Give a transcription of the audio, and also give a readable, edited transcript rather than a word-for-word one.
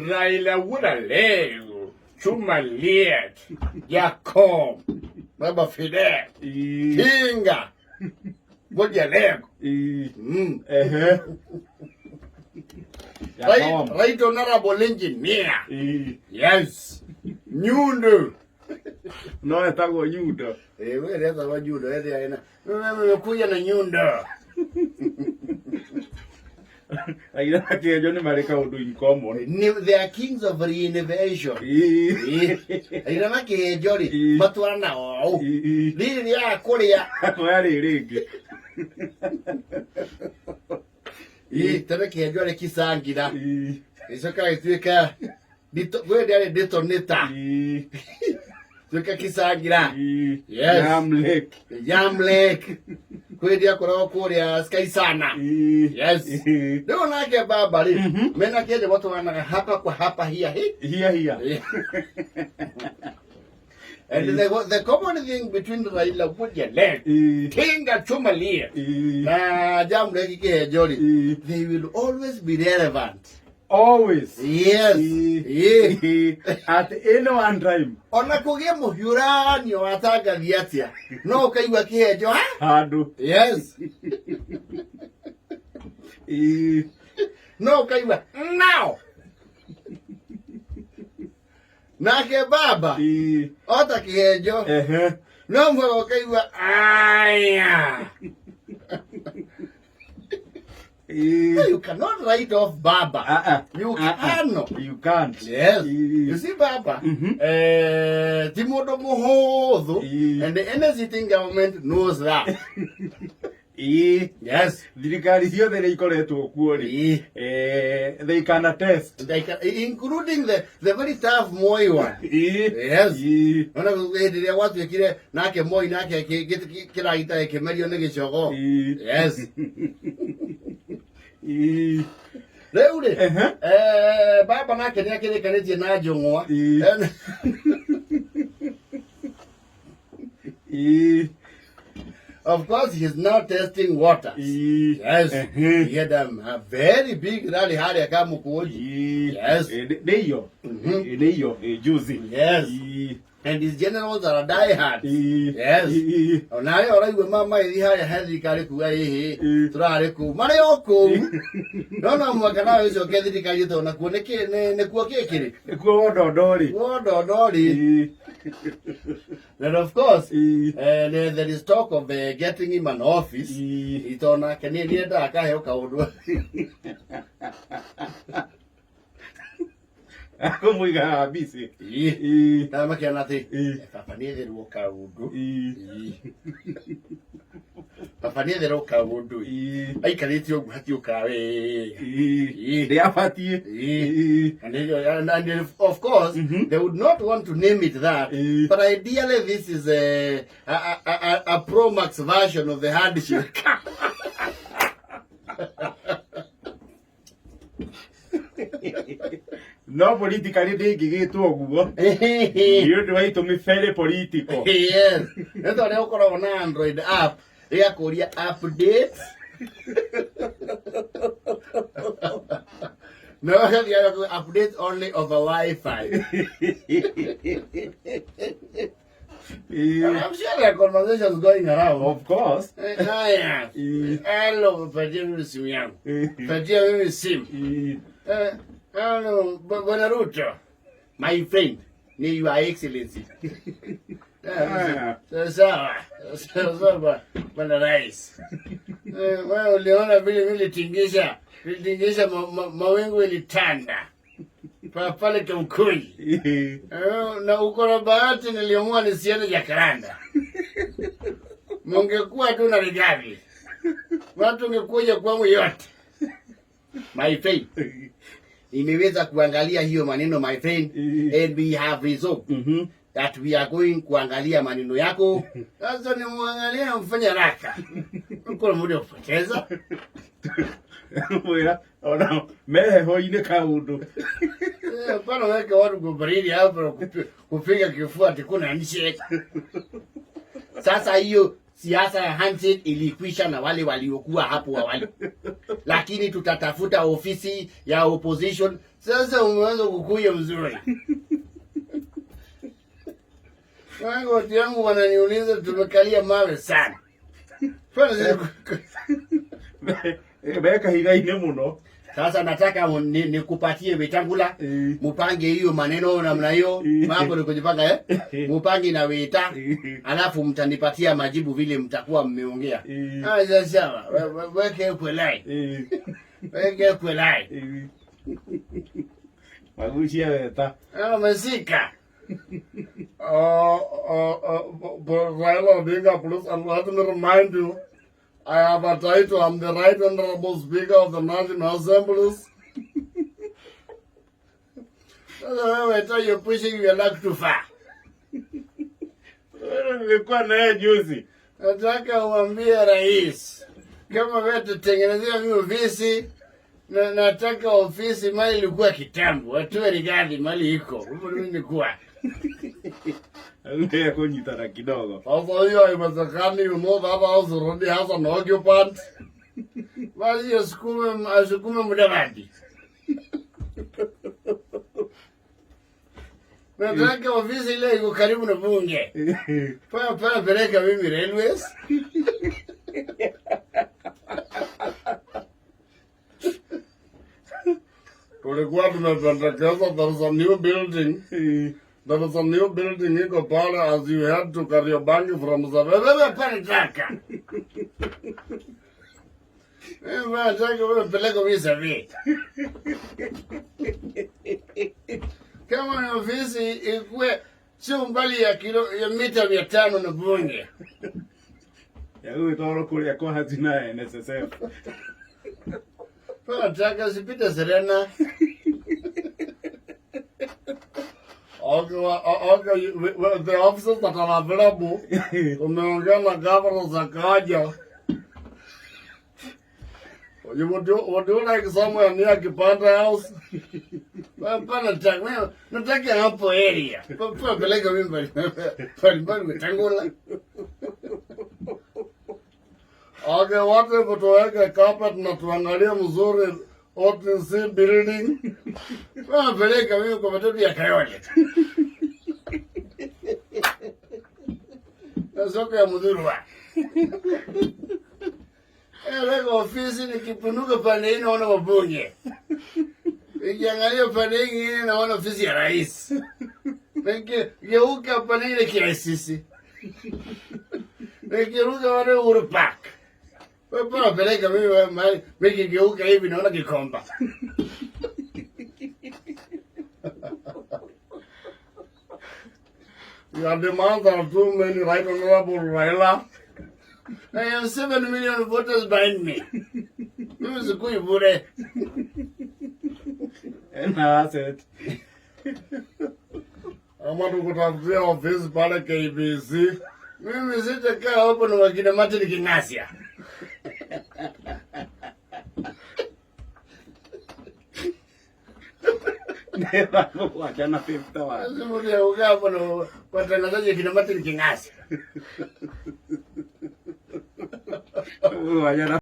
Raila woulda lego. Chuma liet. Jacob. Baba Fidel. Kinga. Ngoja lego. Right honorable engineer. Yes. Nyundo. No etago Nyundo. Wewe leza wa Nyundo aina. Mimi kuja na Nyundo. Aina Kienjo ni mareka undu in common. They are kings of reinvention. Aina Kienjo ri matwarana o. Riri ya kuria. Kwari ringi. Tena Kienjo ri kisangira. Isoka itwika gwede detonator. Tuka kisangira. Yes. Yam Lake. Kwedi akora kuria sky sana. Yes. Ndio nake baba ri. Mena kile watu wana hapa kwa hapa here. And the common thing between Raila Woodley, Kinga Chumalia, Jam Lake Kienjo, they will always be relevant. Always. Yes. At any one time. Ona kugia muhurani wataga viatia. No kaiwa Kienjo ha? Hadu. Yes. No kaiwa now. Nake baba. Ota Kienjo. No mwa kaiwa aya. You cannot write off Baba. You cannot. You can't. Yes. You see Baba. Timodo Muhodo and the NSC government knows that. Yes. Thirikari ciothe nĩ ikoretwo kuo ri. They can attest. They can, including the very tough Moi one. Yes. Ona ndiria watu ekire nake Moi nake kiraita ekemerio nĩ gĩcogo. Yes. Leure. Baba nake nĩ akĩrĩkanĩtie na Njung'wa. Of course, he's now testing waters. Yes. He had a very big rally hali Kamukuoji. Yes. Ndio juzi. Yes. And his generals are diehard. Yes. Onaye oraiwe mama iri hali hali kare kuga turare ku mari oku. No mwakana hizo kethiri kayito na kuoneke ne kuo kekiri. Kuo dodori. And of course, there is talk of getting him an office. Itona kenye da akahe kaundu. Ako muiga busy. Na makiana ti. Papa ni thiru kaundu. Papa ni thiru kaundu. Aikarite ogu hati ukawe. They afatie. And of course, they would not want to name it that. But ideally, this is a Pro Max version of the handshake. No politically ndingigitwo guo. You do it to me fairly political. Yes. Eto leo ukoragwo na Android app ya kuria updates. No, you have to update only over Wi-Fi. I'm sure there are conversations going around. Of course. Hello, patia mimi simu yangu. Patia mimi simu. Hello, Bwana Ruto. My friend, ni your excellency. Sawa, Bwana Rais. Wewe uliona vile tingisha mawingu ilitanda. Pale Kamkui. Na uko na bahati niliamua nisiende Jacaranda. Mungekuwa tu na Rigathi. Watu ungekuja kwangu yote. My friend. Imeweza kuangalia hiyo maneno my friend, and we have resolved that we are going kuangalia maneno yako. Sasa ni muangalia mfanye haraka. Uko na muda kupoteza. Mwira, ona meho ine kaundu. Pana weka watu kubaridi hapo kupiga kifua ati kuna handshake. Sasa hiyo siasa ya handshake ilikwisha na wale waliokuwa hapo awali. Lakini tutatafuta ofisi ya opposition. Sasa umeanza kukuja mzuri. Watu yangu wananiuliza tumekalia mawe sana. Beka higaine muno. Sasa nataka nikupatie Wetangula, mupange hiyo maneno namna hiyo, mambo ni kujipanga mupange na Weta, alafu mtanipatia majibu vile mtakuwa mmeongea. Sawa, weke kwelai. Weke kwelai. Magushia Weta. Mesika. Raila Odinga, please, and let me remind you, I have a title. I'm the Right Honorable Speaker of the National Assemblies. You're pushing your luck too far. Nilikuwa naye juzi. Nataka uambie rais, kama wewe tutengenezea mimi ofisi, nataka ofisi mali ilikuwa kitambo. Watu rigadi mali iko. Huko mimi nilikuwa. Ndio kunyitana kidogo. Sasa hiyo haiwezekani, you know that house already has an occupant. Basi asukume Mudavadi. Nataka ofisi ile iko karibu na bunge. Pana peleka mimi railways. Tulikuwa tumependekeza there is a new building. There is a new building iko pale as you head to Kariobangi from Wewe pana taka. Wewe peleka mimi savi. Kama ni ofisi ikuwe sio mbali ya mita 500 na bunge. Huyu toro kule kwa hazina NSSF. Nataka sipite Serena. Okay, the officers that are available, tumeongea na governor Sakaja. Would you like somewhere near Kipanda House? Nataka hapo area. Kwa peleka mimi pale Wetangula. Okay, watu kutoeka carpet na tuangalie mzuri OTC building. Peleka mimi kwa watoto ya Kayole. Soko ya Mudhurwa. Lego ofisi nikipunuka pande hii naona wabunge. Nikiangalia pande hii naona ofisi ya rais. Nikigeuka pande ile KICC. Nikiruka wale Uhuru Park. Wewe peleka mimi mahali nikigeuka hivi naona Gikomba. Your demands are too many, Right Honorable Raila. I have 7 million voters behind me. Mimi sikui bure. Na asset. Ama tukutafutia ofisi pale KBC. Mimi sitakaa hapo na wakina Martin Kingasia. Ndio wachana 51. Sasa ukaa hapo na watangazaji kina Martin Kingasia. Wachana